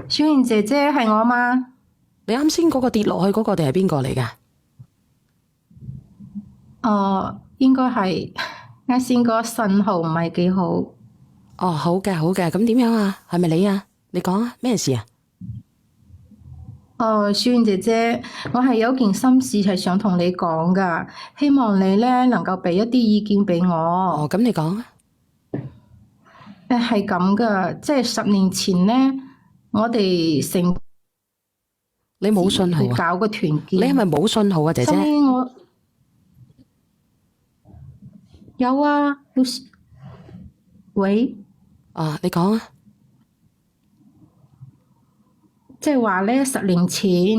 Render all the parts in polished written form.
小賢姐姐係我嗎？你啱先嗰個跌落去嗰個定係邊個嚟㗎？應該係啱先嗰個信號唔係幾好。哦，好嘅好嘅，咁點樣啊？係咪你啊？你講啊，咩事啊？小賢姐姐，我係有件心事係想同你講㗎，希望你咧能夠俾一啲意見俾我。哦，咁你講啊。係咁㗎，即係10年前咧，我哋成你冇信號啊？去搞個團建。你係咪冇信號啊，姐姐？收尾我有啊，老師，喂，啊，你講啊。即係話咧10年前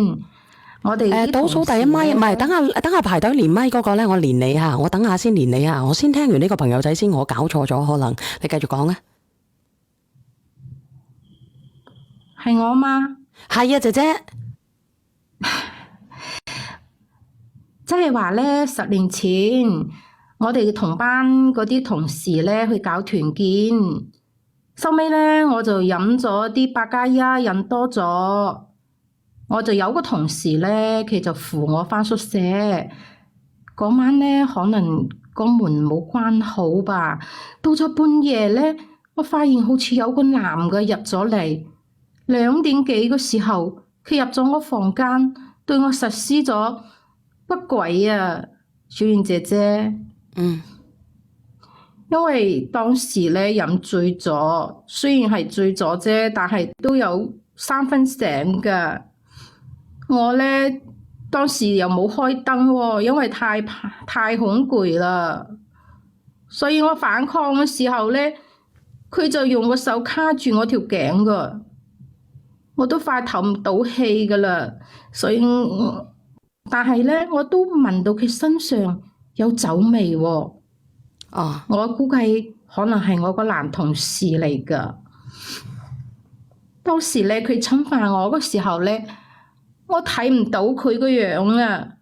我哋啲倒數第一咪，唔係，等下排隊連咪嗰個咧，我連你下，我等下先連你下，我先聽完呢個朋友仔先，我搞錯咗可能，你繼續講啊。係我嗎？係啊，姐姐。即係話咧10年前我哋同班嗰啲同事咧去搞團建，收尾咧我就飲咗啲8+1，飲多咗，我就有個同事咧，佢就扶我返宿舍。嗰晚咧可能個門冇關好吧，到咗半夜咧，我發現好似有個男嘅入咗嚟。2點幾嘅時候，佢入咗我房間，對我實施咗不軌啊！小燕姐姐，嗯。因為當時咧飲醉咗，雖然係醉咗啫，但係都有3分醒㗎。我咧當時又冇開燈喎，因為太恐懼啦，所以我反抗嘅時候咧，佢就用個手卡住我條頸㗎，我都快透唔到氣㗎啦。所以但係咧，我都聞到佢身上有酒味喎。哦。我估計可能係我個男同事嚟㗎。當時咧，佢侵犯我嗰時候咧，我睇唔到佢個樣啊！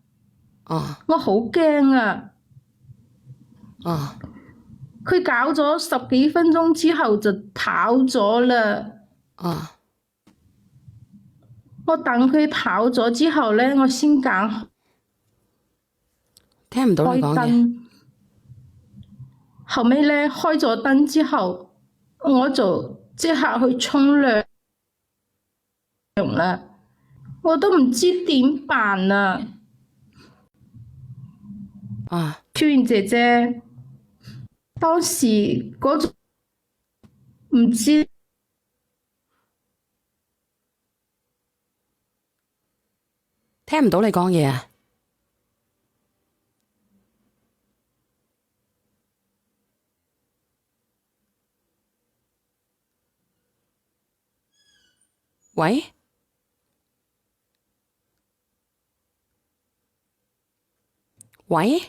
哦。我好驚啊！哦。佢搞咗10幾分鐘之後就跑咗啦。哦。我等佢跑咗之後咧，我先揀聽唔到你開講嘢。燈。後尾咧開咗燈之後，我就即刻去沖涼啦。我都唔知點辦啊！啊。小燕姐姐，當時嗰種唔知聽唔到你講嘢啊！喂？喂？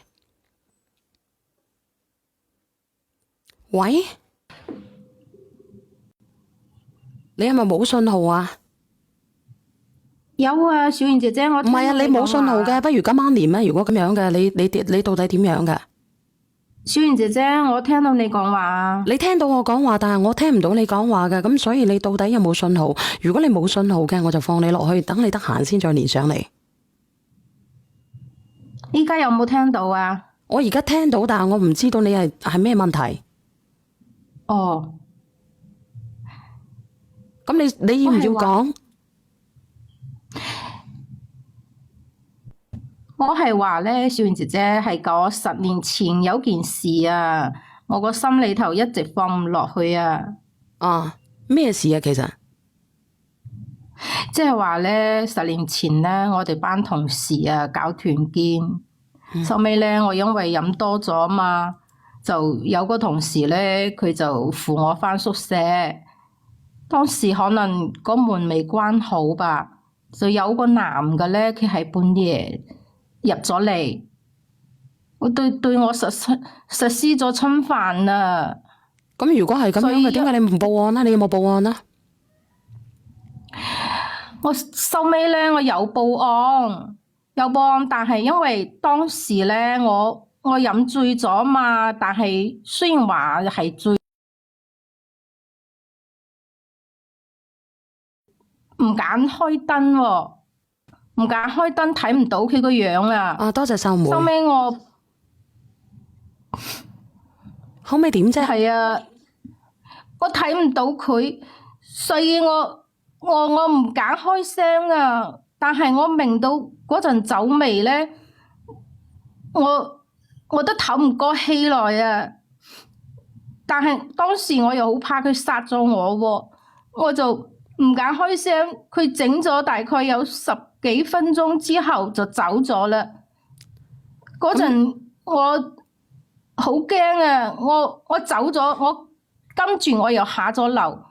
喂？你係咪冇信號啊？有啊，小燕姐姐，我唔係啊，你冇信號嘅，不如今晚連咩？如果咁樣嘅，你到底點樣嘅？小燕姐姐，我聽到你講話。你聽到我講話，但係我聽唔到你講話嘅，咁所以你到底有冇信號？如果你冇信號嘅，我就放你落去，等你得閒先再連上嚟。依家有冇聽到啊？我而家聽到，但係我唔知道你係咩問題。哦，咁你要唔要講？我係話咧，小燕姐姐係講10年前有件事啊，我個心裏頭一直放唔落去啊。啊，咩事啊？其實即係話咧，10年前咧，我哋班同事啊搞團建，收尾咧我因為飲多咗嘛，就有個同事咧佢就扶我返宿舍，當時可能個門未關好吧，就有個男嘅咧佢喺半夜入咗嚟，我對我實施咗侵犯啊！咁如果係咁樣嘅，點解你唔報案啦？你有冇報案啦？我收尾咧，我有報案，但係因為當時咧，我飲醉咗嘛，但係雖然話係醉，唔敢開燈喎，唔敢開燈睇唔到佢個樣啊！啊，多謝秀梅。收尾我後尾點啫？係啊，我睇唔到佢，所以我唔敢開聲啊！但係我聞到嗰陣酒味咧，我都唞唔過氣來啊！但係當時我又好怕佢殺咗我喎，我就唔敢開聲。佢整咗大概有10幾分鐘之後就走咗啦。嗰陣我好驚啊！我走咗，我跟住我又下咗樓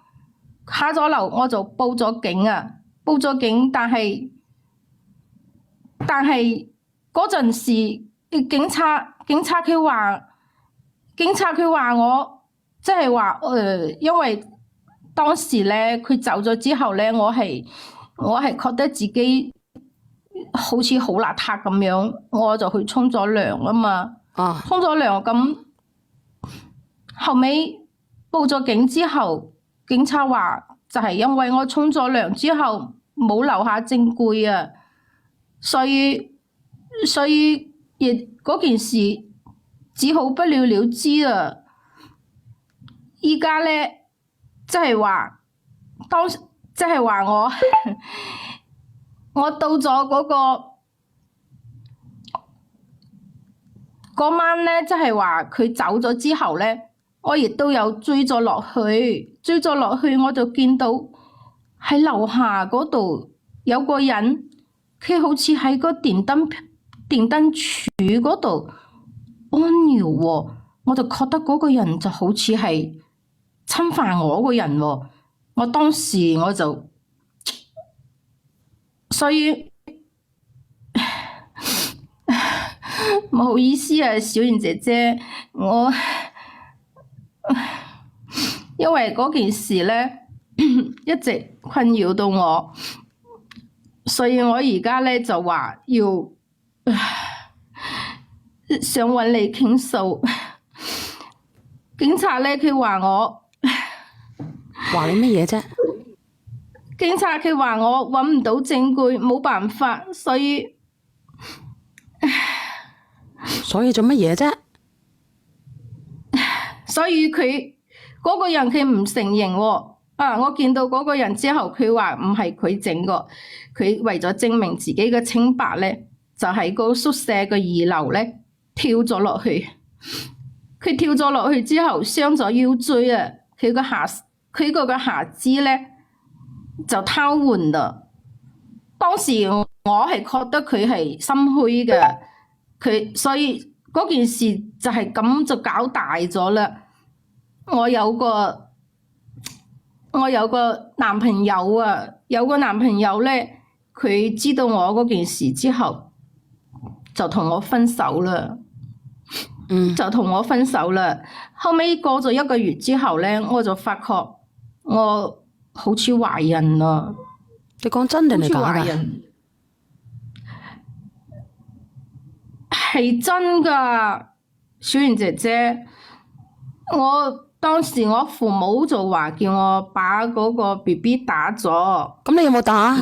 我就報咗警啊！報咗警，但係嗰陣時警察佢話我即係話因為當時咧佢走咗之後咧，我係覺得自己好似好邋遢咁樣，我就去沖咗涼啊嘛。沖咗涼咁，後尾報咗警之後，警察話就係因為我沖咗涼之後冇留下證據啊，所以亦嗰件事只好不了了之啦。依家咧即係話我我到咗嗰晚咧，即係話佢走咗之後咧，我亦都有追咗落去，我就見到喺樓下嗰度有個人，佢好似喺個電燈柱嗰度安搖喎，我就覺得嗰個人就好似係侵犯我個人喎，我當時我就所以。唔好意思啊，小妍姐姐，我因為嗰件事咧一直困擾到我，所以我而家咧就話要想揾你傾訴。警察咧佢話我話你乜嘢啫？警察佢話我揾唔到證據，冇辦法，所以做乜嘢啫？所以佢嗰個人佢唔承認喎。我見到嗰個人之後，佢話唔係佢整個，佢為咗證明自己嘅清白咧，就喺個宿舍嘅2樓咧跳咗落去。佢跳咗落去之後傷咗腰椎啊！佢個下肢咧就癱瘓啦。當時我係覺得佢係心虛嘅，所以嗰件事就係咁就搞大咗啦。我有個男朋友啊，有個男朋友咧，佢知道我嗰件事之後，就同我分手啦。就同我分手啦。後尾過咗1個月之後咧，我就發覺我好似懷孕啦。你講真定係假㗎？係真㗎，小妍姐姐。當時我父母就話叫我把嗰個 BB 打咗。咁你有冇打？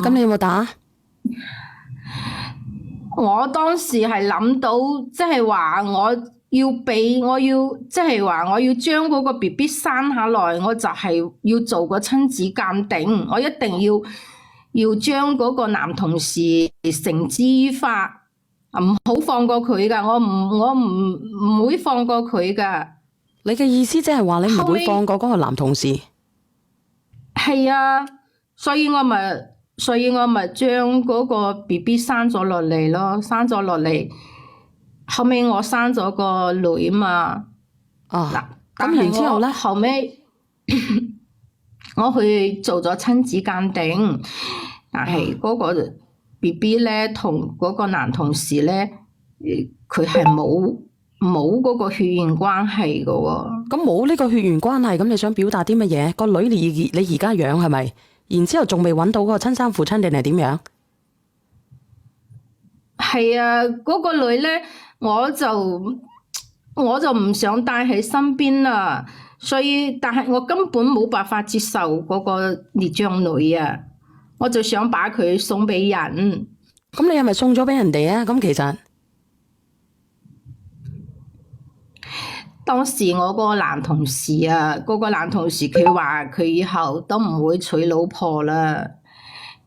我當時係諗到，即係話我要將嗰個 BB 生下來，我就係要做個親子鑑定，我一定要將嗰個男同事繩之於法，唔好放過佢㗎，我唔會放過佢㗎。你嘅意思即係話你唔會放過嗰個男同事？係啊，所以我咪將嗰個 BB 生咗落嚟咯，後尾我生咗個女嘛。咁然之後咧，後尾我去做咗親子鑑定，但係嗰個 BB 咧同嗰個男同事咧，佢係冇嗰個血緣關係噶喎。咁冇呢個血緣關係，咁你想表達啲乜嘢？個女你而家養係咪？然之後仲未揾到嗰個親生父親定係點樣？係啊，嗰個女咧，我就唔想帶喺身邊啦，所以但係我根本冇辦法接受嗰個孽障女啊！我就想把佢送俾人。咁你係咪送咗俾人哋啊？咁其實當時我個男同事啊，嗰個男同事佢話佢以後都唔會娶老婆啦。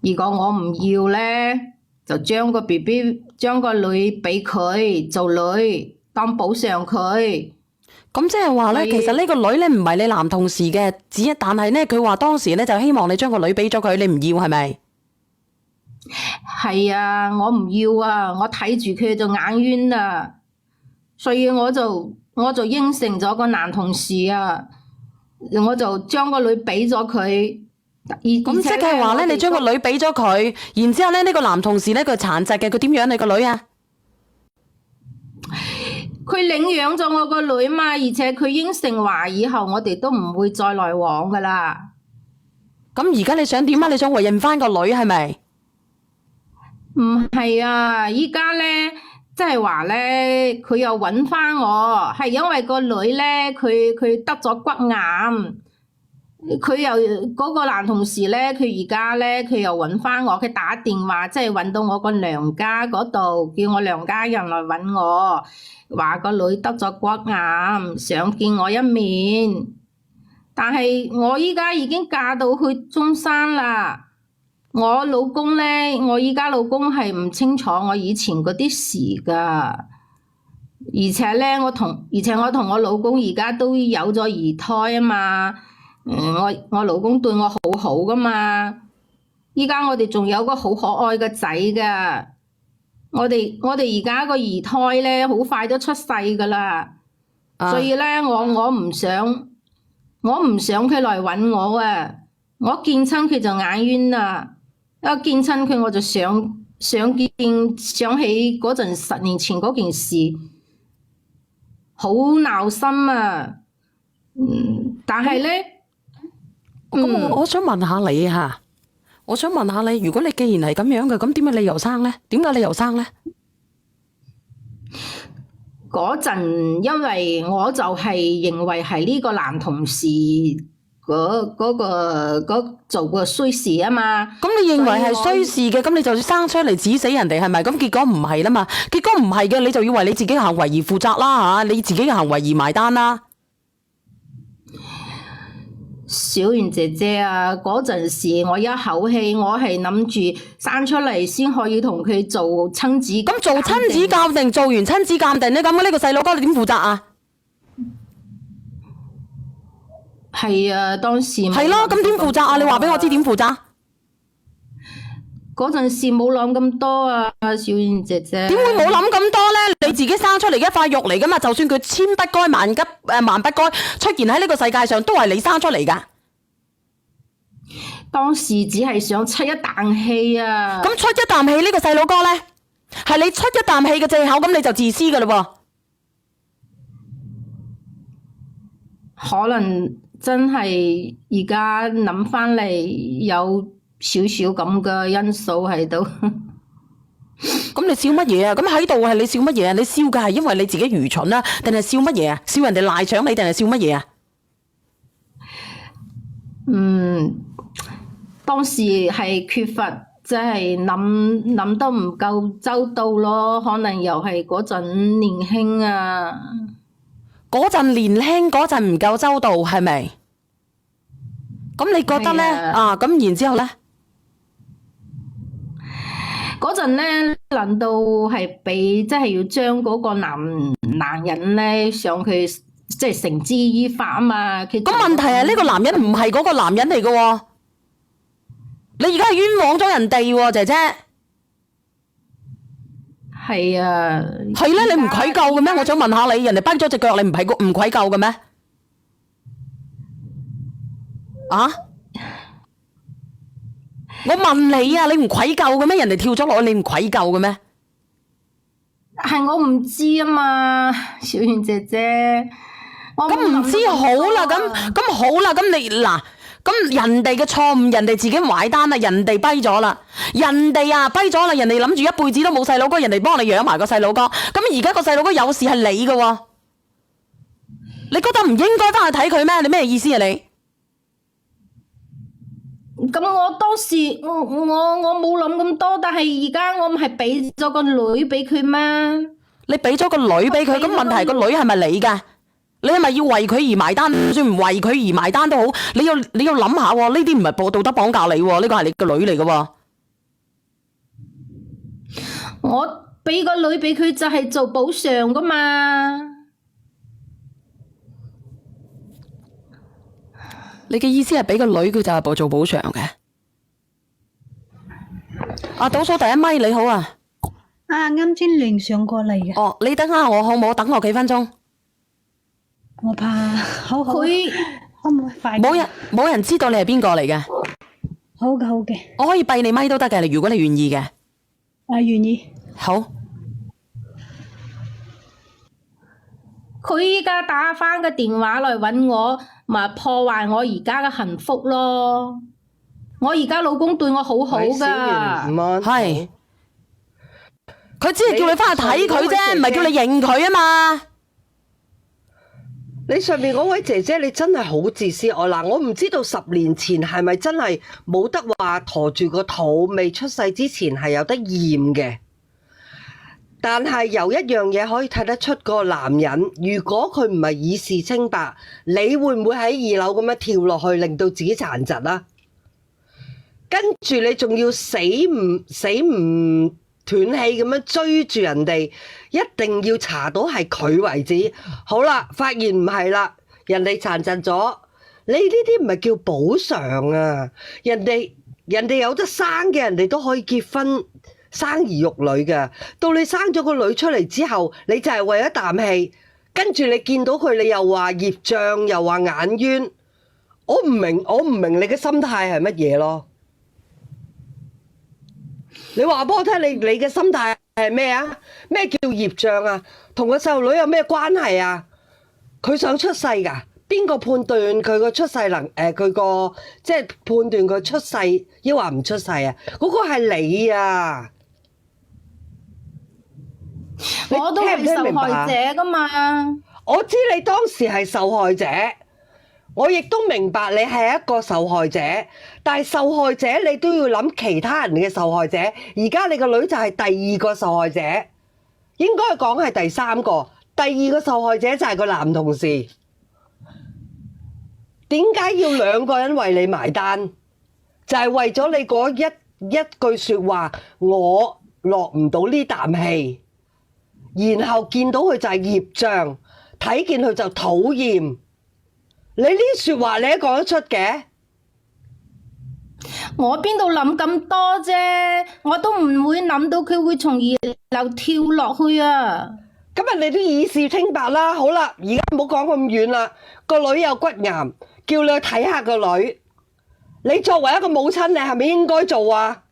如果我唔要咧，就將個 BB 將個女俾佢做女，當補償佢。咁即係話咧，所以其實呢個女咧唔係你男同事嘅，但係咧佢話當時咧就希望你將個女俾咗佢，你唔要係咪？係啊，我唔要啊，我睇住佢就眼冤啊，所以我就應承咗個男同事啊，我就將個女俾咗佢。咁即係話咧，你將個女俾咗佢，然之後咧呢個男同事咧佢殘疾嘅，佢點養你個女啊？佢領養咗我個女嘛，而且佢應承話以後我哋都唔會再來往噶啦。咁而家你想點啊？你想回應翻個女係咪？唔係啊，依家咧即係話咧，佢又揾翻我，係因為個女咧，佢得咗骨癌。佢又嗰個男同事咧，佢而家咧佢又揾翻我，佢打電話即係揾到我個娘家嗰度，叫我娘家人來揾我，話個女得咗骨癌，想見我一面。但係我依家已經嫁到去中山啦，我老公咧，我依家老公係唔清楚我以前嗰啲事噶，而且咧我同我老公而家都有咗二胎啊嘛。我老公對我好好噶嘛，依家我哋仲有個好可愛嘅仔噶，我哋而家個二胎咧好快都出世噶啦，所以咧我唔想佢來搵我啊，我見親佢就眼冤啦，一見親佢我就想起嗰陣10年前嗰件事，好鬧心啊，但係咧。咁我想問下你吓，我想問下你，如果你既然係咁樣嘅，咁點解你又生咧？點解你又生咧？嗰陣因為我就係認為係呢個男同事嗰做過衰事啊嘛。咁你認為係衰事嘅，咁你就生出嚟指死人哋係咪？咁結果唔係啦嘛，結果唔係嘅，你就要為你自己嘅行為而負責啦吓，你自己嘅行為而埋單啦。小圓姐姐啊，嗰陣時我一口氣我係諗住生出嚟先可以同佢做親子。咁做親子鑑定，做完親子鑑定咧，咁呢個細佬哥你點負責啊？係啊，當時係咯，咁點負責啊？你話俾我知點負責？嗰陣時冇諗咁多啊，小圓姐姐。點會冇諗咁多咧？你自己生出嚟嘅一塊肉嚟噶嘛，就算佢千不該萬不該出現喺呢個世界上，都係你生出嚟噶。當時只係想出一啖氣啊！咁出一啖氣呢個細佬哥咧，係你出一啖氣嘅借口，咁你就自私噶啦喎。可能真係而家諗翻嚟有少少咁嘅因素喺度。咁你笑乜嘢啊？咁喺度係你笑乜嘢啊？你笑嘅係因為你自己愚蠢啊，定係笑乜嘢啊？笑人哋賴搶你，定係笑乜嘢啊？當時係缺乏，即係諗得唔夠周到咯。可能又係嗰陣年輕啊，嗰陣年輕，嗰陣唔夠周到，係咪？咁你覺得咧？啊，咁然之後咧？嗰陣咧，諗到係俾即係要將嗰個男人咧，想佢即係繩之於法啊嘛。咁問題係呢個男人唔係嗰個男人嚟嘅喎，你而家係冤枉咗人哋喎，姐姐。係啊。係咧，你唔愧疚嘅咩？我想問下你，人哋跛咗隻腳，你唔愧疚嘅咩？啊？我問你啊，你唔愧疚嘅咩？人哋跳咗落去，你唔愧疚嘅咩？係我唔知啊嘛，小圓姐姐。咁唔知好啦，咁好啦，咁你嗱，咁人哋嘅錯誤，人哋自己埋單啦，人哋跛咗啦，人哋跛咗啦，人哋諗住一輩子都冇細佬哥，人哋幫你養埋個細佬哥，咁而家個細佬哥有事係你嘅喎，你覺得唔應該翻去睇佢咩？你咩意思啊你？咁我當時我冇諗咁多，但係而家我唔係俾咗個女俾佢咩？你俾咗個女俾佢，咁問題係個女係咪你㗎？你係咪要為佢而埋單？就算唔為佢而埋單都好，你要諗下喎，呢啲唔係道德綁架你喎，呢個係你個女嚟㗎喎。我俾個女俾佢就係做補償噶嘛。你嘅意思係俾個女佢就係做補償嘅？倒數第一咪你好啊。啱先聯上過嚟嘅。哦，你等下我好唔好？等我幾分鐘。我怕好佢可唔可以快啲？冇人知道你係邊個嚟嘅。好嘅好嘅。我可以閉你咪都得嘅，如果你願意嘅。願意。好。佢依家打返個電話嚟搵我，咪破壞我而家嘅幸福咯。我而家老公對我好好噶。係。佢只係叫你返去睇佢啫，唔係叫你認佢啊嘛。你上面嗰位姐姐，你真係好自私。我唔知道10年前係咪真係冇得話陀住個肚，未出世之前係有得驗嘅。但係由一樣嘢可以睇得出個男人，如果佢唔係以示清白，你會唔會喺2樓咁樣跳落去，令到自己殘疾啊？跟住你仲要死唔斷氣咁樣追住人哋，一定要查到係佢為止。好啦，發現唔係啦，人哋殘疾咗，你呢啲唔係叫補償啊！人哋有得生嘅，人哋都可以結婚生兒育女嘅。到你生咗個女出嚟之後，你就係為咗啖氣，跟住你見到佢，你又話業障，又話眼冤。我唔明你嘅心態係乜嘢咯？你話俾我聽，你嘅心態係咩啊？咩叫業障啊？同個細路女有咩關係啊？佢想出世㗎，邊個判斷佢個出世佢個即係判斷佢出世抑或唔出世啊？嗰個係你啊！我都係受害者噶嘛。我知你當時係受害者。我亦都明白你係一個受害者，但係受害者你都要諗其他人嘅受害者。而家你個女就係第2個受害者，應該講係第3個。第2個受害者就係個男同事。點解要2個人為你埋單？就係為咗你嗰一句說話，我落唔到呢啖氣，然後見到佢就係業障，睇見佢就討厭。你呢啲說話你都講得出嘅？我邊度諗咁多啫？我都唔會諗到佢會從2樓跳落去啊！咁啊，你都以示清白啦。好啦，而家唔好講咁遠啦。個女有骨癌，叫你去睇下個女。你作為一個母親，你係咪應該做啊？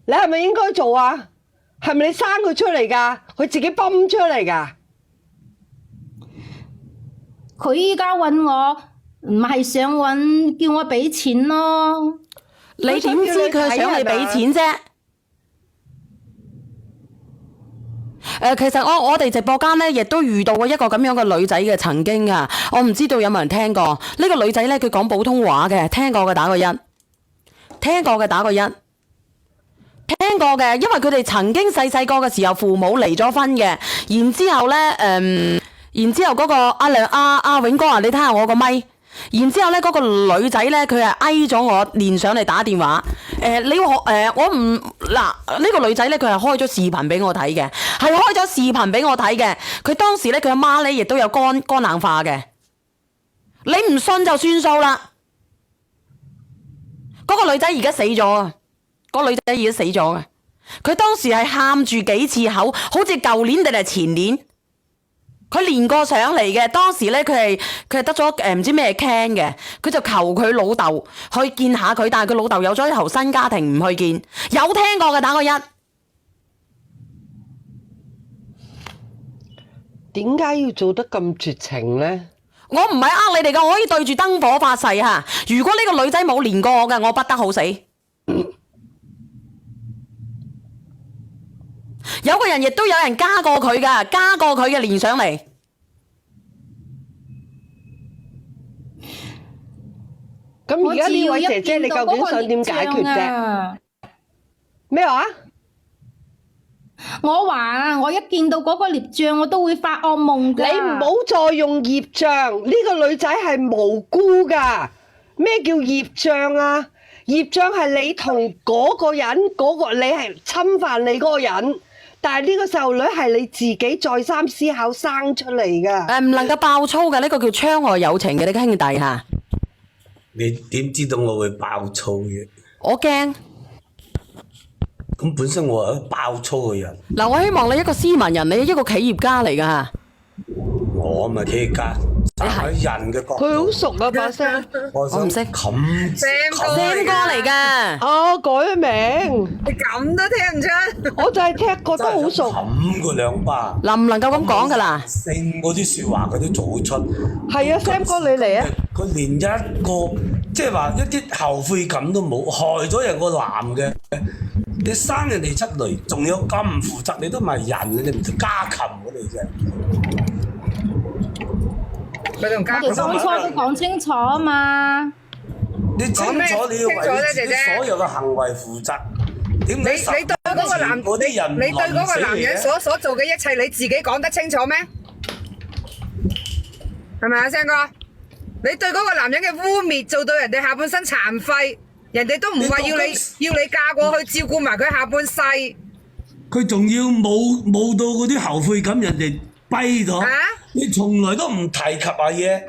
你係咪應該做啊？係咪你生佢出嚟㗎？佢自己泵出嚟㗎？佢依家搵我，唔係想搵叫我俾錢咯。你點知佢係想你俾錢啫？其實我哋直播間咧，亦都遇到過一個咁樣嘅女仔嘅曾經啊，我唔知道有冇人聽過呢個女仔咧，佢講普通話嘅，聽過嘅打個1，聽過嘅打個1，聽過嘅，因為佢哋曾經細細個嘅時候父母離咗婚嘅，然之後咧然之後嗰個阿永哥啊，你睇下我個咪。然之後咧，嗰個女仔咧，佢係嗌咗我連上嚟打電話。我唔嗱呢個女仔咧，佢係開咗視頻俾我睇嘅，係開咗視頻俾我睇嘅。佢當時咧，佢阿媽咧亦都有肝硬化嘅。你唔信就算數啦。嗰個女仔而家死咗啊！嗰個女仔而家死咗嘅。佢當時係喊住幾次口，好似舊年定係前年。佢連過上嚟嘅，當時咧佢係得咗唔知咩 can 嘅，佢就求佢老豆去見下佢，但係佢老豆有咗一頭新家庭，唔去見。有聽過嘅打個1。點解要做得咁絕情呢？我唔係呃你哋噶，我可以對住燈火發誓吓。如果呢個女仔冇連過我嘅，我不得好死。有個人亦都有人加過佢噶，加過佢嘅連上嚟。咁而家呢位姐姐，你究竟想點解決啫？咩話？我話我一見到嗰個孽障，我都會發惡夢㗎。你唔好再用業障，呢個女仔係無辜㗎。咩叫業障啊？業障係你同嗰個人，你係侵犯你嗰個人，但係呢個細路女係你自己再三思考生出嚟㗎。唔能夠爆粗嘅，呢個叫窗外有情嘅，你嘅兄弟嚇。你點知道我會爆粗嘅？我驚。咁本身我係一個爆粗嘅人。嗱，我希望你一個斯文人，你一個企業家嚟㗎嚇。我咪企業家，站喺人嘅角度。佢好熟啊把聲。我唔識冚Sam哥嚟㗎。哦，改咗名。你咁都聽唔出？我就係聽覺得好熟。冚佢兩巴。能唔能夠咁講㗎啦？性嗰啲説話佢都做得出。係啊，Sam 哥你嚟啊！佢連一個即係話一啲後悔感都冇，害咗人個男嘅。你生人哋出嚟，仲有咁唔負責，你都唔係人，你唔識家禽嗰嚟啫。佢同家我哋當初都講清楚啊嘛。你清楚你要為你自己所有嘅行為負責。點解你對嗰個男嗰啲人你對嗰個男人所做嘅一切，你自己講得清楚咩？係咪啊，Sam哥？你對嗰個男人嘅污蔑，做到人哋下半身殘廢，人哋都唔話要你嫁過去照顧埋佢下半世。佢仲要冇到嗰啲後悔感，人哋跛咗。你從來都唔提及阿嘢。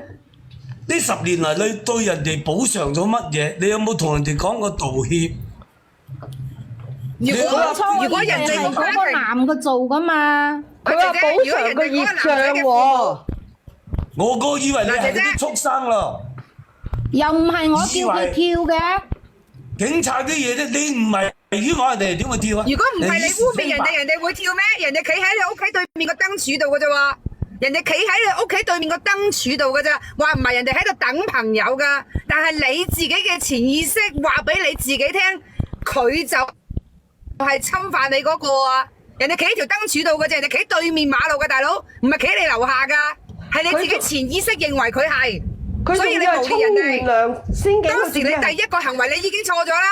呢10年嚟，你對人哋補償咗乜嘢？你有冇同人哋講過道歉？如果人哋係嗰個男嘅做㗎嘛，佢話補償個業障喎。我個以為你係嗰啲畜生咯。又唔係我叫佢跳嘅。警察啲嘢咧，你唔係冤枉人哋，點會跳啊？如果唔係你污蔑人哋，人哋會跳咩？人哋企喺你屋企對面個燈柱度嘅啫喎，人哋企喺你屋企對面個燈柱度嘅啫，話唔係人哋喺度等朋友噶，但係你自己嘅潛意識話俾你自己聽，佢就係侵犯你嗰個啊！人哋企喺條燈柱度嘅啫，人哋企喺對面馬路嘅大佬，唔係企喺你樓下噶，係你自己潛意識認為佢係。所以你無理人哋，當時你第一個行為你已經錯咗啦。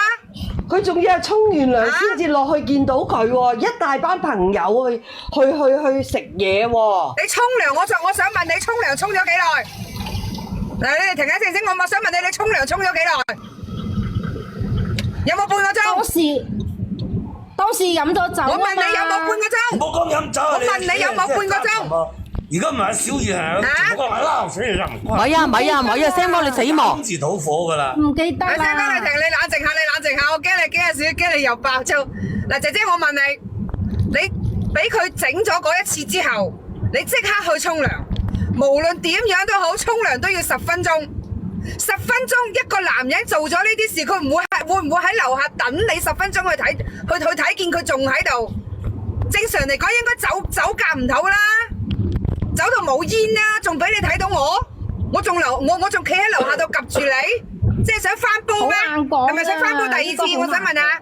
佢仲要係沖完涼先至落去見到佢喎，一大班朋友去食嘢喎。你沖涼，我想問你沖涼沖咗幾耐？嗱，你哋停一停先，我想問你沖涼沖咗幾耐？有冇半個鐘？當時飲咗酒啊嘛。我問你有冇半個鐘？唔好講飲酒啊！我問你有冇半個鐘？而家唔係小二係，我講係啦，所以就唔關。唔係啊，Sam 哥你死亡。今次討火噶啦。唔記得啦。Sam 哥你停，你冷靜下，我驚你驚少驚你又爆粗。嗱，姐姐我問你俾佢整咗嗰一次之後，你即刻去沖涼，無論點樣都好，沖涼都要10分鐘。10分鐘一個男人做咗呢啲事，佢會唔會喺樓下等你10分鐘去睇見佢仲喺度？正常嚟講應該走夾唔唞啦。走到冇煙啦，仲俾你睇到我仲企喺樓下度及住你，即係想翻煲咩？係咪想翻煲第二次？我想問下，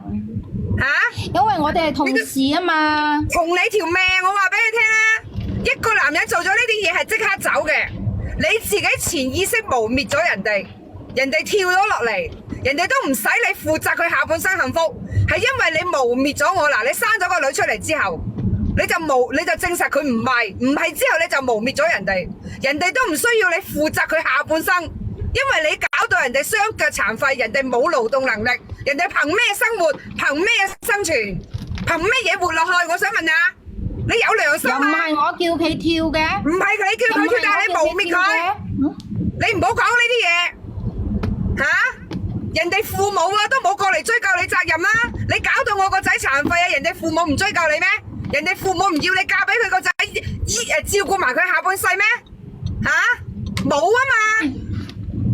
因為我哋係同事啊嘛。同你條命，我話俾你聽啊！一個男人做咗呢啲嘢係即刻走嘅，你自己潛意識污蔑咗人哋，人哋跳咗落嚟，人哋都唔使你負責佢下半生幸福，係因為你污蔑咗我嗱，你生咗個女出嚟之後。你就證實佢唔係之後你就污蔑咗人哋，人哋都唔需要你負責佢下半生，因為你搞到人哋雙腳殘廢，人哋冇勞動能力，人哋憑咩生活，憑咩生存，憑咩嘢活落去？我想問下，你有良心嗎？又唔係我叫佢跳嘅，唔係你叫佢跳，但係你污蔑佢，你唔好講呢啲嘢，人哋父母啊都冇過嚟追究你責任啦，你搞到我個仔殘廢啊，人哋父母唔追究你咩？人哋父母唔要你嫁俾佢個仔，照顧埋佢下半世咩？冇啊嘛！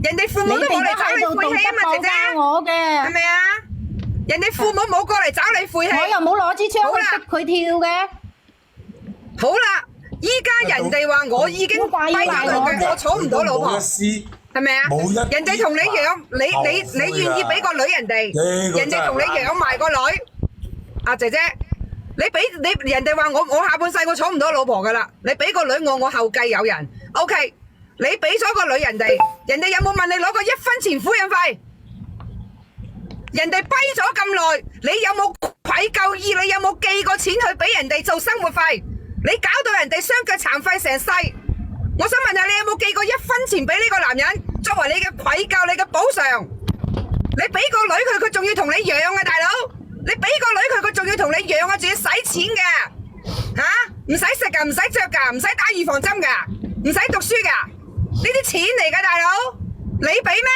人哋父母都冇嚟找你晦氣啊嘛，姐姐，係咪啊？人哋父母冇過嚟找你晦氣，我又冇攞支槍去逼佢跳嘅。好啦，依家人哋話我已經跛咗佢，我娶唔到老婆，係咪啊？人哋同你養，你願意俾個女人哋，人哋同你養埋個女，阿姐姐。你人哋話我下半世我娶唔到老婆噶啦，你俾個女我後繼有人 ，OK，你俾咗個女人哋，人哋有冇問你攞過1分錢撫養費？人哋跛咗咁耐，你有冇愧疚意？你有冇寄過錢去俾人哋做生活費？你搞到人哋雙腳殘廢成世，我想問下你有冇寄過1分錢俾呢個男人作為你嘅愧疚、你嘅補償？你俾個女佢，佢仲要同你養啊，大佬！你俾個女佢，佢仲要同你養啊，仲要使錢㗎吓？唔使食㗎，唔使着㗎，唔使打預防針㗎，唔使讀書㗎，呢啲錢嚟㗎，大佬，你俾咩？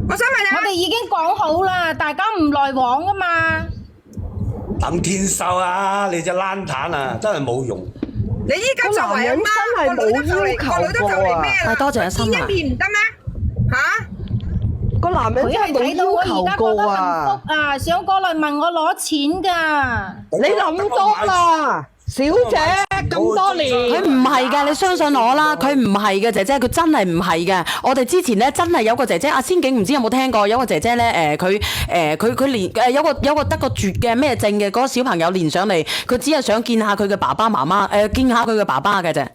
我想問下，我哋已經講好啦，大家唔來往啊嘛。等天收啊！你隻爛攤啊，真係冇用。你依家作為阿媽，個女都就嚟，個女都就嚟咩啦？多謝阿心啊見一面唔得咩？吓？個男人真係冇睇到我要求而家覺得幸過啊！福啊，想過嚟問我攞錢噶。你諗多啦，小姐咁多年，佢唔係嘅，你相信我啦，佢唔係嘅姐姐，佢真係唔係嘅。我哋之前咧真係有個姐姐，阿仙景唔知有冇聽過？有個姐姐咧，佢連有個得個絕嘅咩症嘅嗰個小朋友連上嚟，佢只係想見下佢嘅爸爸媽媽，見下佢嘅爸爸嘅啫。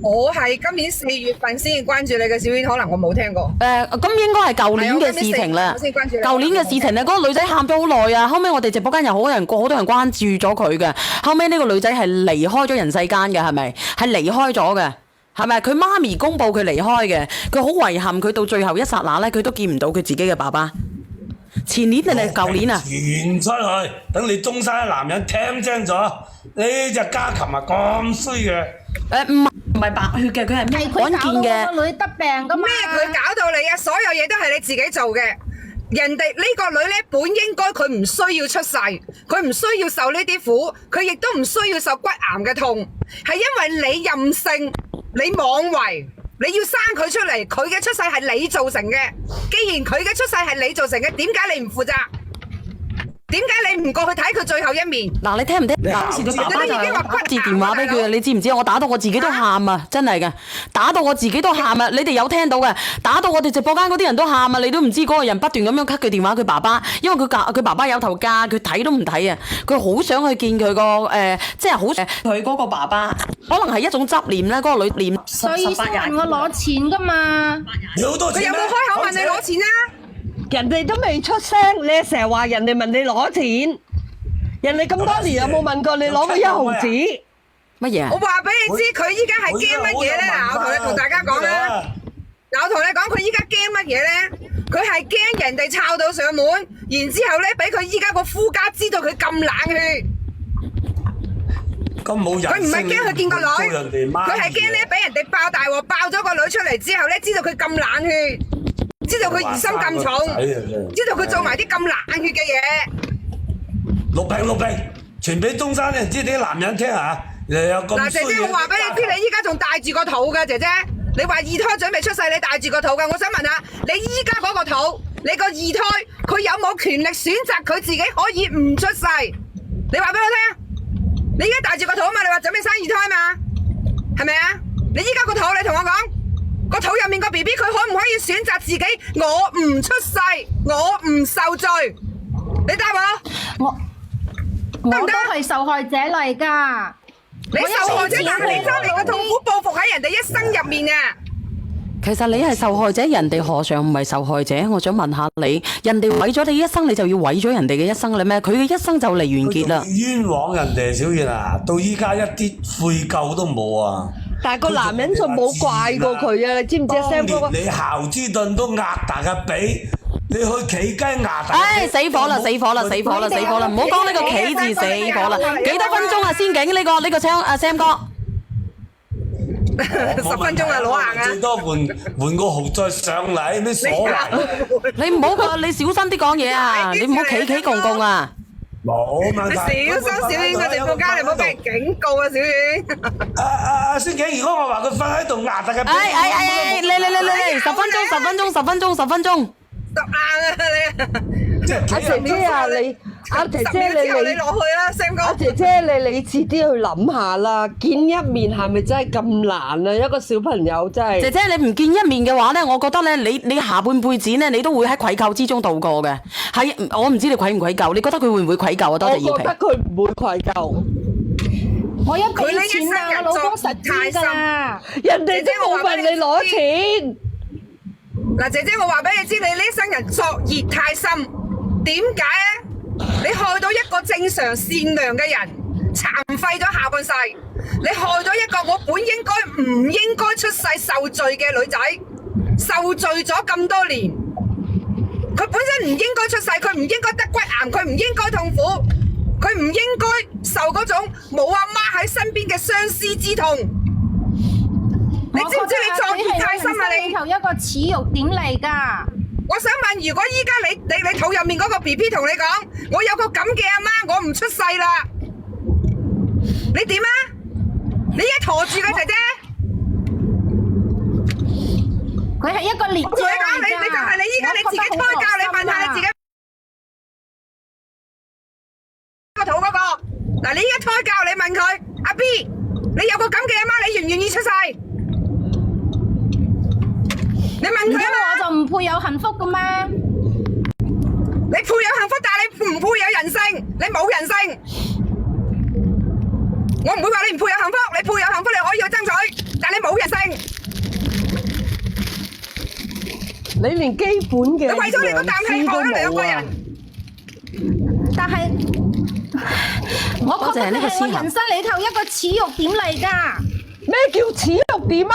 我係今年4月份先關注你嘅小編，可能我冇聽過。咁應該係舊年嘅事情啦。我先關注你舊年嘅事情咧，嗰個女仔喊咗好耐啊。後尾我哋直播間有好多人關注咗佢嘅。後尾呢個女仔係離開咗人世間嘅，係咪？係離開咗嘅，係咪？佢媽咪公佈佢離開嘅，佢好遺憾，佢到最後一剎那咧，佢都見唔到佢自己嘅爸爸。前年定係舊年啊？傳出去，等你中山嘅男人聽清咗，呢隻家禽啊咁衰嘅。唔係白血嘅，佢係咩罕見嘅？個女得病噶嘛？咩佢搞到你啊？所有嘢都係你自己做嘅。人哋呢個女呢，本應該佢唔需要出世，佢唔需要受呢啲苦，佢亦都唔需要受骨癌嘅痛，係因為你任性，你妄為，你要生佢出嚟，佢嘅出世係你造成嘅。既然佢嘅出世係你造成嘅，點解你唔負責？點解你唔過去睇佢最後一面？嗱，你聽唔聽？當時佢爸爸就係我打字電話俾佢啊！你知唔知？我打到我自己都喊啊！真係嘅，打到我自己都喊啊！你哋有聽到嘅？打到我哋直播間嗰啲人都喊啊！你都唔知嗰個人不斷咁樣 cut 佢電話，佢爸爸，因為佢爸爸有頭家，佢睇都唔睇啊！佢好想去見佢個即係好佢嗰個爸爸，可能係一種執念咧。嗰個女念所以先問我攞錢噶嘛。有好多錢佢有冇開口問你攞錢啊？人哋都未出聲，你成日話人哋問你攞錢，人哋咁多年有冇問過你攞過1毫子？乜嘢？我話俾你知，佢依家係驚乜嘢咧？嗱，我同大家講啦。嗱，我同你講，佢依家驚乜嘢咧？佢係驚人哋抄到上門，然之後咧俾佢依家個夫家知道佢咁冷血。咁冇人性，佢唔係驚佢見個女，佢係驚咧俾人哋爆大鑊，爆咗個女出嚟之後咧，知道佢咁冷血。知道佢疑心咁重，知道佢做埋啲咁冷血嘅嘢。錄屏，傳俾中山人知啲男人聽下。嗱，姐姐，我話俾你知，你依家仲帶住個肚㗎，姐姐。你話二胎準備出世，你帶住個肚㗎。我想問下，你依家嗰個肚，你個二胎，佢有冇權力選擇佢自己可以唔出世？你話俾我聽，你依家帶住個肚啊嘛？你話準備生二胎嘛？係咪啊？你依家個肚，你同我講。個肚入面個 BB 佢可唔可以選擇自己？我唔出世，我唔受罪。你答我，我都係受害者嚟噶。你受害者，但係你將你個痛苦報復喺人哋一生入面啊！其實你係受害者，人哋何嘗唔係受害者？我想問下你，人哋毀咗你一生，你就要毀咗人哋嘅一生啦咩？佢嘅一生就嚟完結啦。冤枉人哋小燕啊，到依家一啲悔疚都冇啊！但係個男人就冇怪過佢啊！你知唔知啊？Sam哥，你校之頓都壓大嘅髀，你去企雞壓大。唉，死火啦！死火啦！死火啦！死火啦！唔好講呢個企字，死火啦！幾多分鐘啊？先景呢個槍阿 Sam 哥。10分鐘啊，攞硬啊！最多換個號再上嚟，咩所謂？你唔好講，你小心啲講嘢啊！你唔好企公啊！冇問題。你小心小燕個直播間，你唔好俾人警告啊！小燕。孫景，如果我話佢瞓喺度壓大嘅髀，你10分鐘。揼硬啊你！阿姐姐啊，阿姐姐你落去啦，Sam 哥。阿姐姐你理智啲去諗下啦，見一面係咪真係咁難啊？一個小朋友真係。姐姐你唔見一面嘅話咧，我覺得咧，你下半輩子咧，你都會喺愧疚之中度過嘅。係，我唔知你愧唔愧疚，你覺得佢會唔會愧疚啊？多謝葉萍。我覺得佢唔會愧疚。我一佢呢俾錢啊，一生人我老公作實知㗎啦。人哋都冇問你攞錢。嗱，姐姐我話俾你知，你呢一生人作業太深，點解咧？你害到一個正常善良嘅人，殘廢咗下半世。你害咗一個我本應該唔應該出世受罪嘅女仔，受罪咗咁多年。佢本身唔應該出世，佢唔應該得骨癌，佢唔應該痛苦，佢唔應該受嗰種冇阿媽喺身邊嘅相思之痛。你知唔知你作業太深啊？你頭一個恥辱點嚟㗎？我想問，如果依家你肚入面嗰個 BB 同你講，我有個咁嘅阿媽，我唔出世啦，你點啊？你一陀住嘅姐姐，佢係一個烈我同你講，你就係你依家你自己胎教，你問下你自己個肚嗰個，嗱你依家胎教，你問佢阿 B，你有個咁嘅阿媽，你願唔願意出世？你問佢啊嘛，我就唔配有幸福嘅咩？你配有幸福，但係你唔配有人性，你冇人性。我唔會話你唔配有幸福，你配有幸福你可以去爭取，但你冇人性。你連基本嘅你為咗你嗰啖氣害咗兩個人。但係我覺得呢個思考係我人生裏頭一個恥辱點嚟㗎。咩叫恥辱點啊？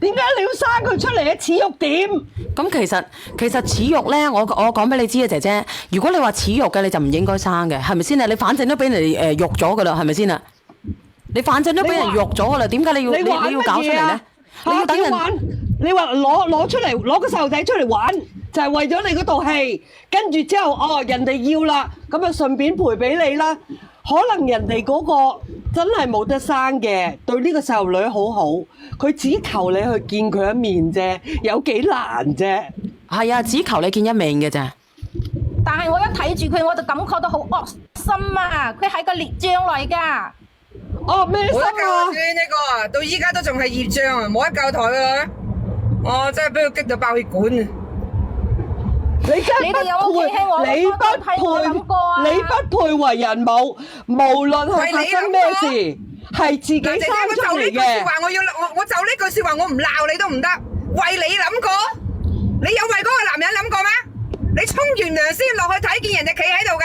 點解你要生佢出嚟嘅恥辱點？咁其實恥辱咧，我講俾你知啊，姐姐。如果你話恥辱嘅，你就唔應該生嘅，係咪先啊？你反正都俾人哋辱咗噶啦，係咪先啊？你反正都俾人辱咗噶啦，點解你要搞出嚟咧？你要等人。你話攞出嚟，攞個細路仔出嚟玩，就係為咗你嗰道氣。跟住之後，人哋要啦，咁啊順便賠俾你啦。可能人哋嗰個真係冇得生嘅，對呢個細路女好好，佢只求你去見佢一面啫，有幾難啫？係啊，只求你見一面嘅咋。但係我一睇住佢，我就感覺到好惡心啊！佢係個烈將嚟㗎。哦，咩心冇得救啊！啊？呢個到依家都仲係業障啊，冇得救台啊！我真係俾佢激到爆血管啊！你真係你哋有冇記起我你不我諗過啊配，你不配為人母，無論係發生咩事，係自己嗱，姐姐，生出嚟我就呢句說嘅。話，我就呢句說話，我唔鬧你都唔得。為你諗過？你有為嗰個男人諗過咩？你沖完涼先落去睇見人哋企喺度噶，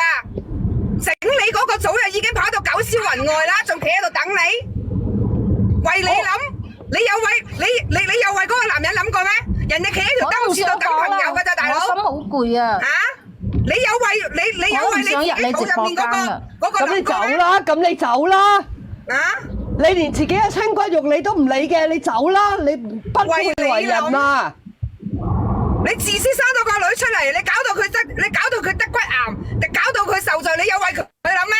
整你嗰個早就已經跑到九霄雲外啦，仲企喺度等你。為你諗，你有為嗰個男人諗過咩？人哋企喺條燈柱度等朋友噶咋，大佬。我心好攰啊！你有為你自己肚入面嗰個咁你諗過咩？走啦，咁你走啦。啊！你連自己嘅親骨肉你都唔理嘅，你走啦，你不配為人啊！你自私生到個女出嚟，你搞到佢得骨癌，搞到佢受罪，你有為佢諗咩？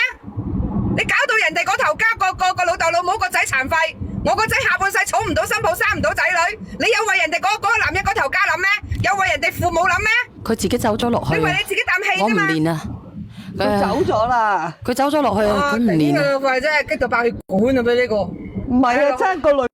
你搞到人哋嗰頭家個老豆老母個仔殘廢，我個仔下半世娶唔到新抱，生唔到仔女，你有為人哋嗰個男人嗰頭家諗咩？有為人哋父母諗咩？佢自己走咗落去啊。你為你自己啖氣我唔啫嘛。練啊。佢走咗啦。佢走咗落去，佢唔練啊。佢真係激到爆血管啊！俾呢個。唔係啊，真係個